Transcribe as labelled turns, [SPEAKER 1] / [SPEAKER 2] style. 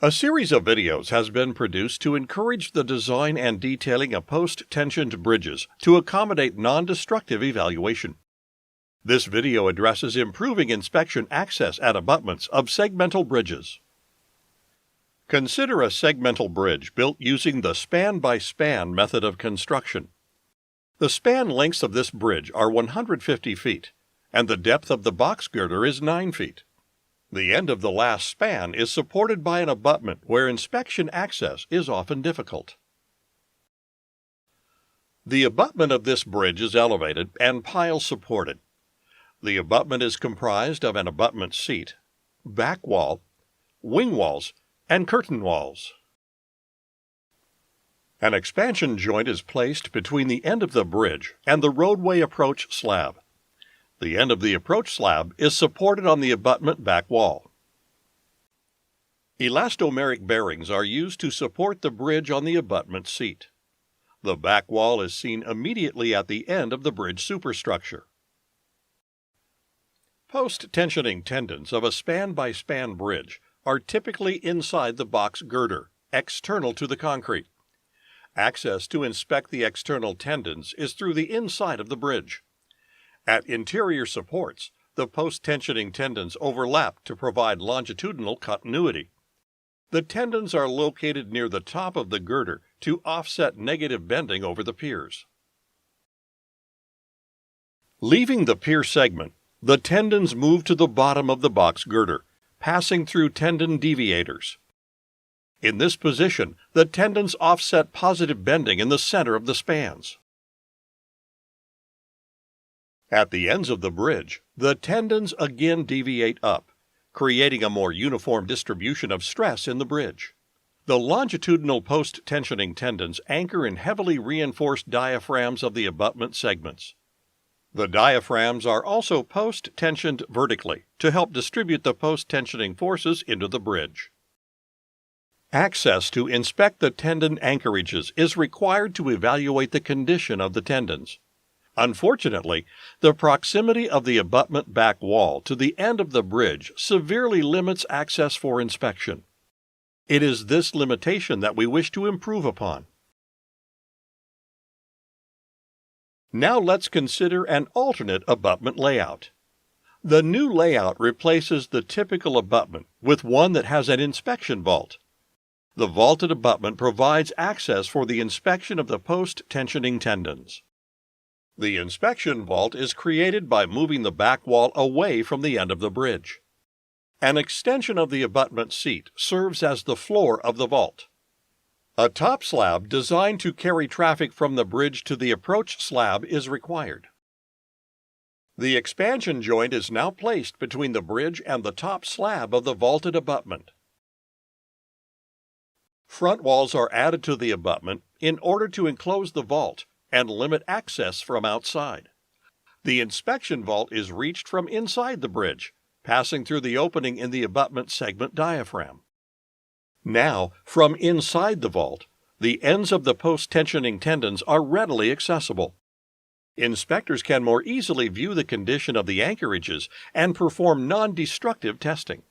[SPEAKER 1] A series of videos has been produced to encourage the design and detailing of post-tensioned bridges to accommodate non-destructive evaluation. This video addresses improving inspection access at abutments of segmental bridges. Consider a segmental bridge built using the span-by-span method of construction. The span lengths of this bridge are 150 feet, and the depth of the box girder is 9 feet. The end of the last span is supported by an abutment where inspection access is often difficult. The abutment of this bridge is elevated and pile supported. The abutment is comprised of an abutment seat, back wall, wing walls, and curtain walls. An expansion joint is placed between the end of the bridge and the roadway approach slab. The end of the approach slab is supported on the abutment back wall. Elastomeric bearings are used to support the bridge on the abutment seat. The back wall is seen immediately at the end of the bridge superstructure. Post-tensioning tendons of a span-by-span bridge are typically inside the box girder, external to the concrete. Access to inspect the external tendons is through the inside of the bridge. At interior supports, the post-tensioning tendons overlap to provide longitudinal continuity. The tendons are located near the top of the girder to offset negative bending over the piers. Leaving the pier segment, the tendons move to the bottom of the box girder, passing through tendon deviators. In this position, the tendons offset positive bending in the center of the spans. At the ends of the bridge, the tendons again deviate up, creating a more uniform distribution of stress in the bridge. The longitudinal post-tensioning tendons anchor in heavily reinforced diaphragms of the abutment segments. The diaphragms are also post-tensioned vertically to help distribute the post-tensioning forces into the bridge. Access to inspect the tendon anchorages is required to evaluate the condition of the tendons. Unfortunately, the proximity of the abutment back wall to the end of the bridge severely limits access for inspection. It is this limitation that we wish to improve upon. Now let's consider an alternate abutment layout. The new layout replaces the typical abutment with one that has an inspection vault. The vaulted abutment provides access for the inspection of the post-tensioning tendons. The inspection vault is created by moving the back wall away from the end of the bridge. An extension of the abutment seat serves as the floor of the vault. A top slab designed to carry traffic from the bridge to the approach slab is required. The expansion joint is now placed between the bridge and the top slab of the vaulted abutment. Front walls are added to the abutment in order to enclose the vault and limit access from outside. The inspection vault is reached from inside the bridge, passing through the opening in the abutment segment diaphragm. Now, from inside the vault, the ends of the post-tensioning tendons are readily accessible. Inspectors can more easily view the condition of the anchorages and perform non-destructive testing.